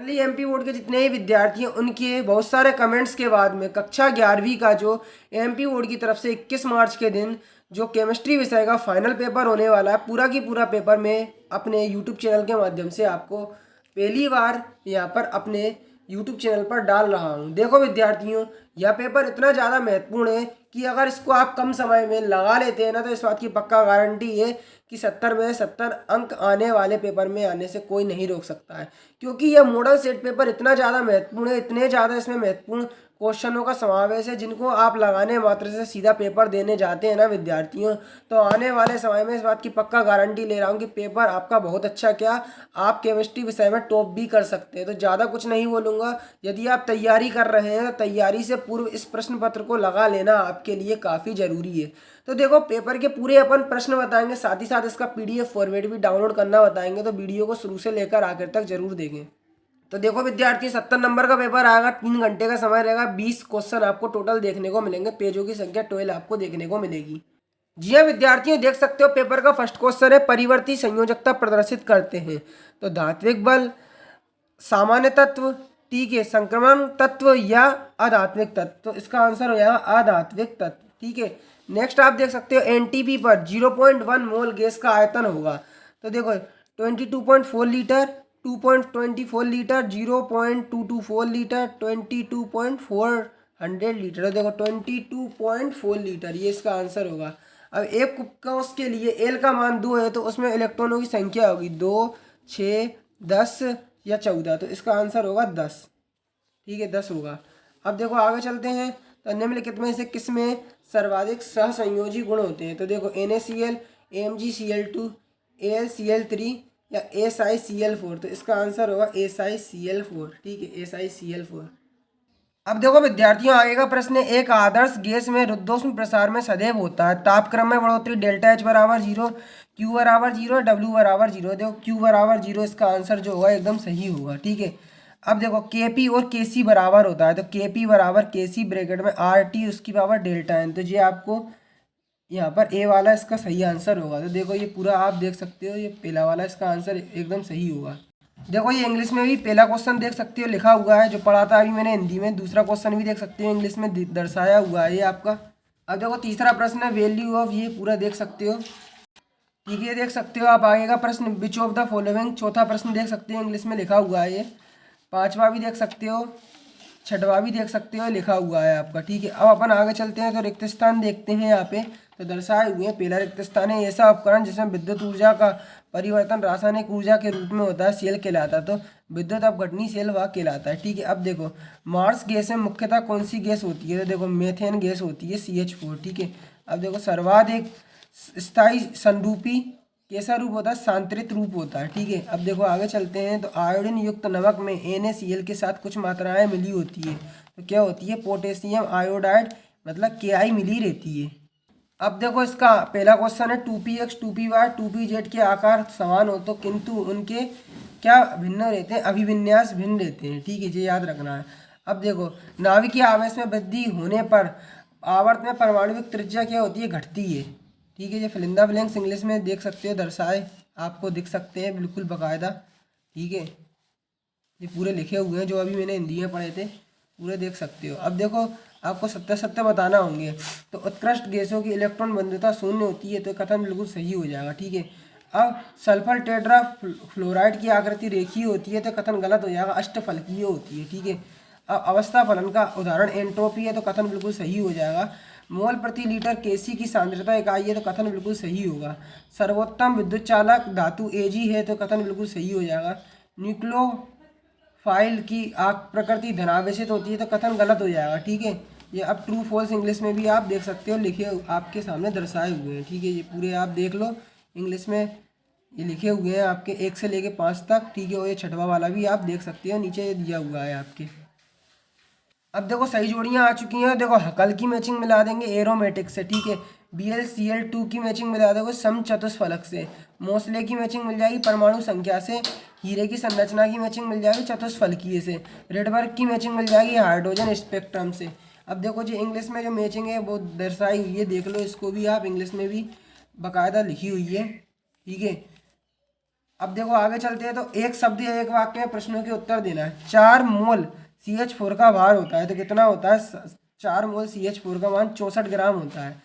Finally MP board के जितने ही विद्यार्थी हैं उनके बहुत सारे कमेंट्स के बाद में कक्षा 11वीं का जो एमपी बोर्ड की तरफ से 21 मार्च के दिन जो केमिस्ट्री विषय का फाइनल पेपर होने वाला है, पूरा की पूरा पेपर मैं अपने यूट्यूब चैनल के माध्यम से आपको पहली बार यहाँ पर अपने यूट्यूब चैनल पर डाल रहा हूँ। देखो विद्यार्थियों, यह पेपर इतना ज़्यादा महत्वपूर्ण है कि अगर इसको आप कम समय में लगा लेते हैं ना, तो इस बात की पक्का गारंटी है कि 70 में 70 अंक आने वाले पेपर में आने से कोई नहीं रोक सकता है। क्योंकि यह मॉडल सेट पेपर इतना ज़्यादा महत्वपूर्ण है, इतने ज़्यादा इसमें महत्वपूर्ण क्वेश्चनों का समावेश है जिनको आप लगाने मात्र से सीधा पेपर देने जाते हैं ना विद्यार्थियों, तो आने वाले समय में इस बात की पक्का गारंटी ले रहा हूँ कि पेपर आपका बहुत अच्छा, क्या आप केमिस्ट्री विषय में टॉप भी कर सकते हैं। तो ज़्यादा कुछ नहीं बोलूँगा, यदि आप तैयारी कर रहे हैं तो तैयारी से पूर्व इस प्रश्न पत्र को लगा लेना आपके लिए काफ़ी ज़रूरी है। तो देखो, पेपर के पूरे अपन प्रश्न बताएंगे, साथ ही साथ इसका पीडीएफ फॉर्मेट भी डाउनलोड करना बताएंगे, तो वीडियो को शुरू से लेकर आखिर तक जरूर देखें। तो देखो विद्यार्थी, 70 नंबर का पेपर आएगा, 3 घंटे का समय रहेगा, 20 क्वेश्चन आपको टोटल देखने को मिलेंगे, पेजों की संख्या 12 आपको देखने को मिलेगी। जी हाँ विद्यार्थियों, देख सकते हो पेपर का फर्स्ट क्वेश्चन है, परिवर्ती संयोजकता प्रदर्शित करते हैं। तो धात्विक बल, सामान्य तत्व, ठीक है, संक्रमण तत्व या अधात्विक तत्व। तो इसका आंसर हो जाएगा अधात्विक तत्व, ठीक है। नेक्स्ट आप देख सकते हो एनटीपी पर 0.1 मोल गैस का आयतन होगा। तो देखो 22.4 लीटर, 2.24 लीटर, 0.224 लीटर, 22.400 लीटर। तो देखो 22.4 लीटर ये इसका आंसर होगा। अब एक कोश के लिए एल का मान 2 है, तो उसमें इलेक्ट्रॉनों की संख्या होगी 2, 6, 10 या 14। तो इसका आंसर होगा 10, ठीक है, 10 होगा। अब देखो आगे चलते हैं, तो निम्नलिखित में से किस में सर्वाधिक सहसंयोजी गुण होते हैं। तो देखो NaCl, AmGCl2, AlCl3 या SiCl4। तो इसका आंसर होगा SiCl4, ठीक है, SiCl4। अब देखो विद्यार्थियों, आगे का प्रश्न है, एक आदर्श गैस में रुद्धोष्म प्रसार में सदैव होता है तापक्रम में बढ़ोतरी डेल्टा H बराबर 0, Q बराबर 0, W बराबर 0। देखो Q बराबर 0 इसका आंसर जो होगा एकदम सही होगा, ठीक है। अब देखो KP और KC बराबर होता है, तो KP बराबर KC ब्रैकेट में RT उसकी पावर डेल्टा N। तो ये आपको यहाँ पर ए वाला इसका सही आंसर होगा। तो देखो ये पूरा आप देख सकते हो, ये पहला वाला इसका आंसर एकदम सही होगा। देखो ये इंग्लिश में भी पहला क्वेश्चन देख सकते हो लिखा हुआ है, जो पढ़ा था अभी मैंने हिंदी में। दूसरा क्वेश्चन भी देख सकते हो इंग्लिश में दर्शाया हुआ है ये आपका। अब देखो तीसरा प्रश्न है वैल्यू ऑफ, ये पूरा देख सकते हो, ठीक है, देख सकते हो आप। आगे का प्रश्न विच ऑफ द फॉलोइंग, चौथा प्रश्न देख सकते हो इंग्लिश में लिखा हुआ है ये। पांचवा भी देख सकते हो, छठवा भी देख सकते हो, लिखा हुआ है आपका, ठीक है। अब अपन आगे चलते हैं, तो रिक्त स्थान देखते हैं यहाँ पे, तो दर्शाए हुए हैं। पहला रिक्त स्थान है ऐसा उपकरण जिसमें विद्युत ऊर्जा का परिवर्तन रासायनिक ऊर्जा के रूप में होता है, सेल कहलाता है। तो विद्युत अपघटनी सेल वह कहलाता है, ठीक है। अब देखो मार्स गैस में मुख्यतः कौन सी गैस होती है। तो देखो मेथेन गैस होती है, CH4, ठीक है। अब देखो सर्वाधिक स्थायी संरूपी कैसा रूप होता है, सांतरित रूप होता है, ठीक है। अब देखो आगे चलते हैं, तो आयोडीन युक्त नमक में NaCl के साथ कुछ मात्राएं मिली होती है, तो क्या होती है, पोटेशियम आयोडाइड, मतलब Ki मिली रहती है। अब देखो इसका पहला क्वेश्चन है 2px 2py 2pz के आकार समान हो, तो किंतु उनके क्या भिन्न रहते हैं, अभिविन्यास भिन्न रहते हैं, ठीक है, ये याद रखना है। अब देखो नाभिकीय आवेश में वृद्धि होने पर आवर्त में परमाणुविक त्रिज्या क्या होती है, घटती है, ठीक है। ये फिलिंदा ब्लैंक्स इंग्लिश में देख सकते हो, दर्शाए आपको दिख सकते हैं बिल्कुल बाकायदा, ठीक है। ये पूरे लिखे हुए हैं जो अभी मैंने हिंदी में पढ़े थे, पूरे देख सकते हो। अब देखो आपको सत्य सत्य बताना होंगे, तो उत्कृष्ट गैसों की इलेक्ट्रॉन बंधुता शून्य होती है, तो कथन बिल्कुल सही हो जाएगा, ठीक है। अब सल्फर टेट्रा फ्लोराइड की आकृति रेखीय होती है, तो कथन गलत हो जाएगा, अष्टफलकीय होती है, ठीक है। अब अवस्था फलन का उदाहरण एंट्रोपी है, तो कथन बिल्कुल सही हो जाएगा। मोल प्रति लीटर Kc की सांद्रता इकाई है, तो कथन बिल्कुल सही होगा। सर्वोत्तम विद्युत चालक धातु Ag है, तो कथन बिल्कुल सही हो जाएगा। न्यूक्लो फाइल की प्रकृति धनावेशित होती है, तो कथन गलत हो जाएगा, ठीक है। ये अब ट्रू फॉल्स इंग्लिश में भी आप देख सकते हो, लिखे आपके सामने दर्शाए हुए हैं, ठीक है। ये पूरे आप देख लो इंग्लिश में, ये लिखे हुए हैं आपके 1 से लेके 5 तक, ठीक है। और ये छठवा वाला भी आप देख सकते हो, नीचे ये दिया हुआ है आपके। अब देखो सही जोड़ियाँ आ चुकी हैं। देखो हकल की मैचिंग मिला देंगे एरोमेटिक से, ठीक है। BlCl2 की मैचिंग मिला दोगे समचतुष्फलक से। मोसले की मैचिंग मिल जाएगी परमाणु संख्या से। हीरे की संरचना की मैचिंग मिल जाएगी चतुष्फलकीय से। रेडबर्ग की मैचिंग मिल जाएगी हाइड्रोजन स्पेक्ट्रम से। अब देखो जी इंग्लिश में जो मैचिंग है वो दर्शाई हुई है, देख लो इसको भी आप, इंग्लिश में भी बाकायदा लिखी हुई है, ठीक है। अब देखो आगे चलते हैं, तो एक शब्द या एक वाक्य में प्रश्नों के उत्तर देना है। 4 मोल CH4 का भार होता है तो कितना होता है? 4 मोल CH4 का मान 64 ग्राम होता है।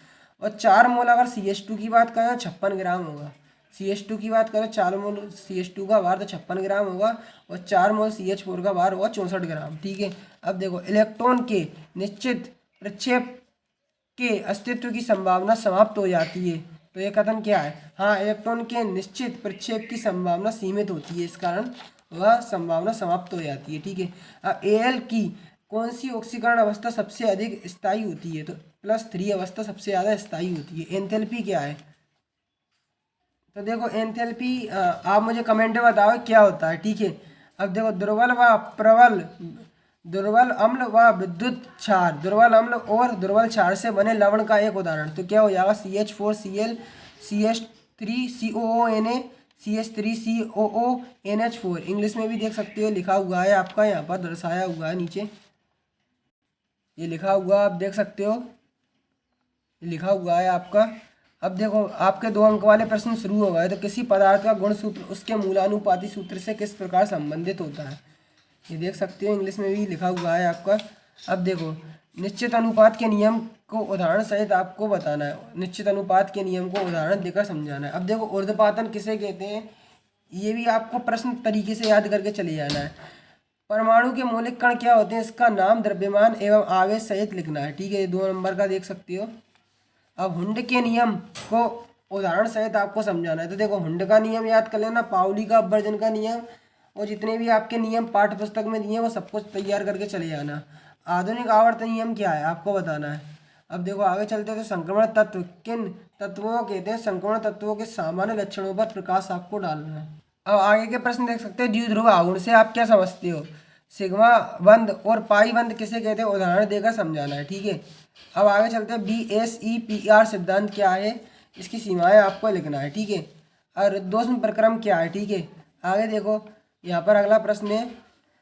और 4 मोल अगर CH2 की बात करें 56 ग्राम होगा। CH2 की बात करें 4 मोल CH2 का भार तो 56 ग्राम होगा, और 4 मोल CH4 का भार होगा 64 ग्राम। ठीक है। अब देखो इलेक्ट्रॉन के निश्चित प्रक्षेप के अस्तित्व की संभावना समाप्त हो जाती है, तो ये कथन क्या है? हाँ, इलेक्ट्रॉन के निश्चित प्रक्षेप की संभावना सीमित होती है, इस कारण वह संभावना समाप्त हो जाती है। ठीक है। अब Al की कौन सी ऑक्सीकरण अवस्था सबसे अधिक स्थायी होती है? तो +3 अवस्था सबसे ज़्यादा स्थायी होती है। एंथैल्पी क्या है? तो देखो एंथैल्पी आप मुझे कमेंट में बताओ क्या होता है। ठीक है। अब देखो दुर्बल व प्रबल, दुर्बल अम्ल व विद्युत क्षार, दुर्बल अम्ल और दुर्बल क्षार से बने लवण का एक उदाहरण, तो क्या हो जाएगा? CH4Cl, CH3COONA, CH3COONH4। इंग्लिश में भी देख सकते हो, लिखा हुआ है आपका, यहाँ पर दर्शाया हुआ है नीचे, ये लिखा हुआ आप देख सकते हो, लिखा हुआ है आपका। अब देखो आपके 2 अंक वाले प्रश्न शुरू हो गए। तो किसी पदार्थ का गुण सूत्र उसके मूलानुपाती सूत्र से किस प्रकार संबंधित होता है? ये देख सकते हो, इंग्लिश में भी लिखा हुआ है आपका। अब देखो निश्चित अनुपात के नियम को उदाहरण सहित आपको बताना है। निश्चित अनुपात के नियम को उदाहरण देकर समझाना है। अब देखो ऊर्ध्वपातन किसे कहते हैं, ये भी आपको प्रश्न तरीके से याद करके चले जाना है। परमाणु के मौलिक कण क्या होते हैं, इसका नाम, द्रव्यमान एवं आवेश सहित लिखना है। ठीक है, ये 2 नंबर का देख सकते हो। अब हुंड के नियम को उदाहरण सहित आपको समझाना है। तो देखो हुंड का नियम याद कर लेना, पाउली का अपवर्जन का नियम, और जितने भी आपके नियम पाठ्य पुस्तक में दिए वो सब कुछ तैयार करके चले जाना। आधुनिक आवर्तन नियम क्या है आपको बताना है। अब देखो आगे चलते हैं, तो संक्रमण तत्व किन तत्वों को कहते हैं? संक्रमण तत्वों के सामान्य लक्षणों पर प्रकाश आपको डालना है। अब आगे के प्रश्न देख सकते हैं। द्विध्रुव आघूर्ण से आप क्या समझते हो? सिग्मा बंद और पाई बंद किसे कहते हैं? उदाहरण देकर समझाना है। ठीक है। अब आगे चलते हैं। BSEPR सिद्धांत क्या है, इसकी सीमाएं आपको लिखना है। ठीक है। और रुद्धोष्म प्रक्रम क्या है? ठीक है। आगे देखो यहाँ पर अगला प्रश्न है,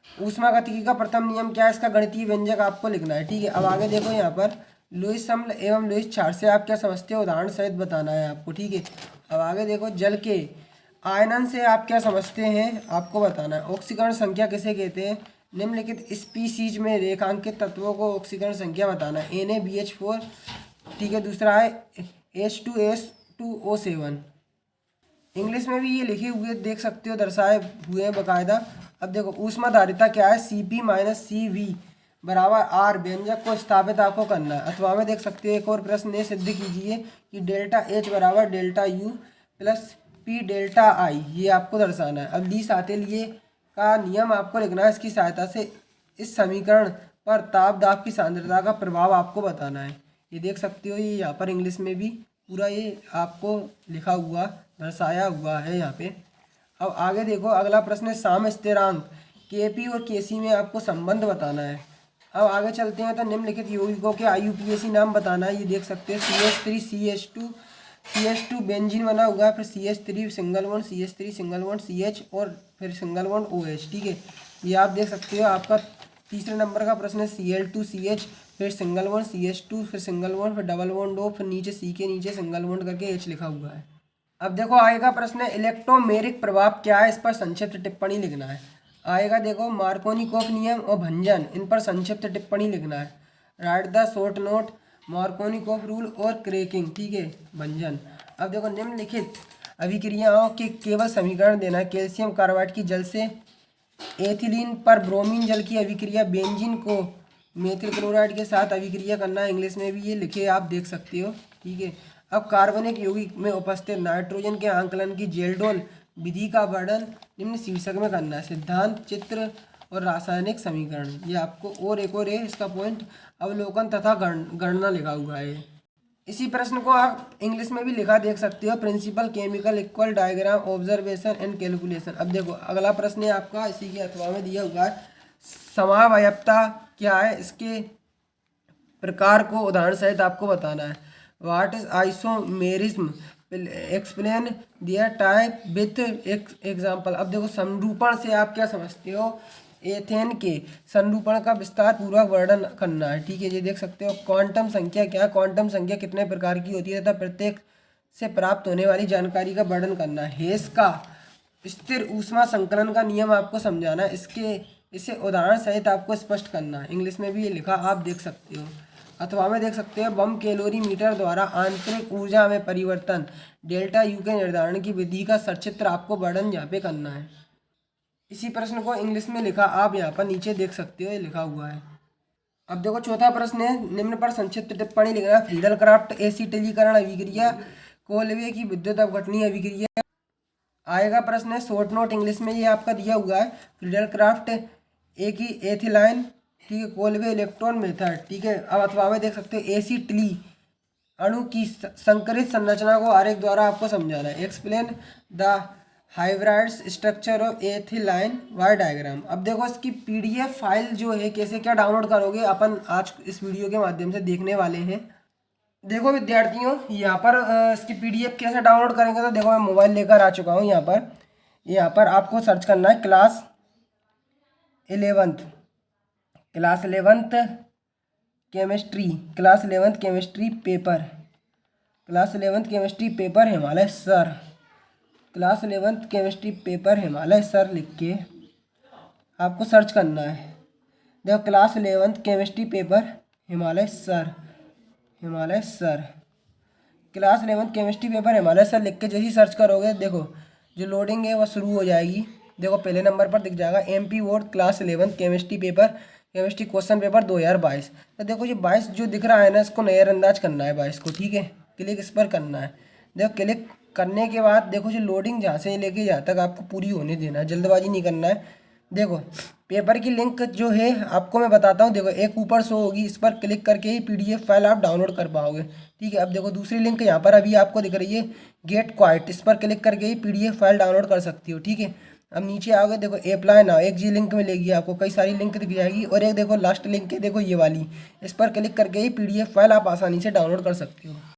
ऊष्मागतिकी का प्रथम नियम क्या है, इसका गणितीय व्यंजक आपको लिखना है। ठीक है। अब आगे देखो यहाँ पर लुईस अम्ल एवं लुईस क्षार से आप क्या समझते हो, उदाहरण सहित बताना है आपको। ठीक है। अब आगे देखो जल के आयनन से आप क्या समझते हैं, आपको बताना है। ऑक्सीकरण संख्या किसे कहते हैं? निम्नलिखित स्पीसीज में रेखांकित तत्वों को ऑक्सीकरण संख्या बताना है। NaBH4। ठीक है। दूसरा है H2S2O7। इंग्लिश में भी ये लिखे हुए देख सकते हो, दर्शाए हुए हैं बाकायदा। अब देखो ऊष्माधारिता क्या है, Cp-Cv बराबर R। व्यंजक को स्थापित आपको करना है। अथवा में देख सकते हो एक और प्रश्न ये सिद्ध कीजिए कि डेल्टा H बराबर delta U plus P delta I, ये आपको दर्शाना है। अब ली साते लिए का नियम आपको लिखना है। इसकी सहायता से इस समीकरण पर ताप दाब की सांद्रता का प्रभाव आपको बताना है। ये देख सकते हो, ये यहाँ पर इंग्लिश में भी पूरा ये आपको लिखा हुआ दर्शाया हुआ है यहाँ पे। अब आगे देखो अगला प्रश्न है, साम्य स्थिरांक Kp और Kc में आपको संबंध बताना है। अब आगे चलते हैं, तो निम्नलिखित यौगिकों के IUPAC नाम बताना है। ये देख सकते हैं CH3 बेंजीन बना हुआ है, फिर CH3 single bond, CH3 single bond CH, और फिर सिंगल बॉन्ड OH। ठीक है। ये आप देख सकते हो। आपका तीसरे नंबर का प्रश्न है Cl2CH, फिर सिंगल बॉन्ड CH2, फिर सिंगल बॉन्ड, फिर डबल बॉन्ड O, फिर नीचे C के नीचे सिंगल बॉन्ड करके H लिखा हुआ है। अब देखो आएगा प्रश्न है, इलेक्ट्रोमेरिक प्रभाव क्या है, इस पर संक्षिप्त टिप्पणी लिखना है। आएगा देखो मार्कोनिकॉफ नियम और भंजन, इन पर संक्षिप्त टिप्पणी लिखना है। Right the short note, Markovnikov rule और क्रैकिंग। ठीक है, भंजन। अब देखो निम्नलिखित अभिक्रियाओं के केवल समीकरण देना है। कैल्शियम कार्बाइड की जल से एथिलीन पर ब्रोमीन जल की अभिक्रिया, बेंजीन को मेथिल क्लोराइड के साथ अभिक्रिया करना है। इंग्लिश में भी ये लिखे आप देख सकते हो। ठीक है। अब कार्बनिक यौगिक में उपस्थित नाइट्रोजन के आंकलन की जेल्डोल विधि का वर्णन निम्न शीर्षक में करना है। सिद्धांत, चित्र और रासायनिक समीकरण। ये आपको और एक और है इसका पॉइंट, अवलोकन तथा गणना लिखा हुआ है। इसी प्रश्न को आप इंग्लिश में भी लिखा देख सकते हो, principle chemical equal diagram observation and calculation. अब देखो अगला प्रश्न है आपका, इसी के अथवा में दिया हुआ है, समावयवता क्या है, इसके प्रकार को उदाहरण सहित आपको बताना है। What is isomerism, explain their type with example. अब देखो संरूपण से आप क्या समझते हो, एथेन के संरूपण का विस्तार पूर्वक वर्णन करना है। ठीक है, ये देख सकते हो। क्वांटम संख्या क्या है, क्वांटम संख्या कितने प्रकार की होती है तथा प्रत्येक से प्राप्त होने वाली जानकारी का वर्णन करना है। हेस का स्थिर ऊष्मा संकलन का नियम आपको समझाना है। इसे उदाहरण सहित आपको स्पष्ट करना है। इंग्लिश में भी ये लिखा आप देख सकते हो, अथवा में देख सकते हैं। बम कैलोरीमीटर द्वारा आंतरिक ऊर्जा में परिवर्तन डेल्टा यू के निर्धारण की विधि का सचित्र आपको वर्णन यहाँ पे करना है। इसी प्रश्न को इंग्लिश में लिखा आप यहाँ पर नीचे देख सकते हो, ये लिखा हुआ है। अब देखो चौथा प्रश्न है, निम्न पर संक्षिप्त टिप्पणी लिखना है। फ्रीडल क्राफ्ट एसिटिलीकरण अभिक्रिया, कोलवे की विद्युत अपघटनीय अभिक्रिया आएगा। प्रश्न है शॉर्ट नोट इंग्लिश में ये आपका दिया हुआ है। फ्रीडल क्राफ्ट एक ही एथिलाइन, ठीक है, कोलवे इलेक्ट्रॉन मेथड, ठीक है। अब अथवा में देख सकते हो एसिटिली अणु की संकरित संरचना को आरेख द्वारा आपको समझाना है। Explain the hybrids structure of ethylene wire diagram. अब देखो इसकी पीडीएफ फाइल जो है कैसे क्या डाउनलोड करोगे अपन आज इस वीडियो के माध्यम से देखने वाले हैं। देखो विद्यार्थियों, यहाँ पर इसकी पीडीएफ कैसे डाउनलोड करेंगे, तो देखो मैं मोबाइल लेकर आ चुका हूँ। यहाँ पर आपको सर्च करना है class 11th chemistry paper Himalaya sir. Class 11th chemistry paper Himalaya sir लिख के आपको सर्च करना है। देखो class 11th chemistry paper Himalaya sir class 11th chemistry paper Himalaya sir लिख के जैसे ही सर्च करोगे, देखो जो लोडिंग है वो शुरू हो जाएगी। देखो पहले नंबर पर दिख जाएगा MP board class 11th chemistry question paper 2022। तो देखो ये 22 जो दिख रहा है ना, इसको नज़रअंदाज करना है 22 को, ठीक है। क्लिक इस पर करना है। देखो क्लिक करने के बाद देखो जो लोडिंग जहाँ से लेके जहाँ तक आपको पूरी होने देना है, जल्दबाजी नहीं करना है। देखो पेपर की लिंक जो है आपको मैं बताता हूँ। देखो एक ऊपर शो होगी, इस पर क्लिक करके ही पीडीएफ फाइल आप डाउनलोड कर पाओगे, ठीक है। अब देखो दूसरी लिंक यहाँ पर अभी आपको दिख रही है गेट क्वाइट, इस पर क्लिक करके ही पीडीएफ फाइल डाउनलोड कर सकती हो, ठीक है। अब नीचे आओगे, देखो अप्लाई नाउ, एक जी लिंक मिलेगी आपको, कई सारी लिंक दिख जाएगी। और एक देखो लास्ट लिंक है, देखो ये वाली, इस पर क्लिक करके ही पीडीएफ फाइल आप आसानी से डाउनलोड कर सकते हो।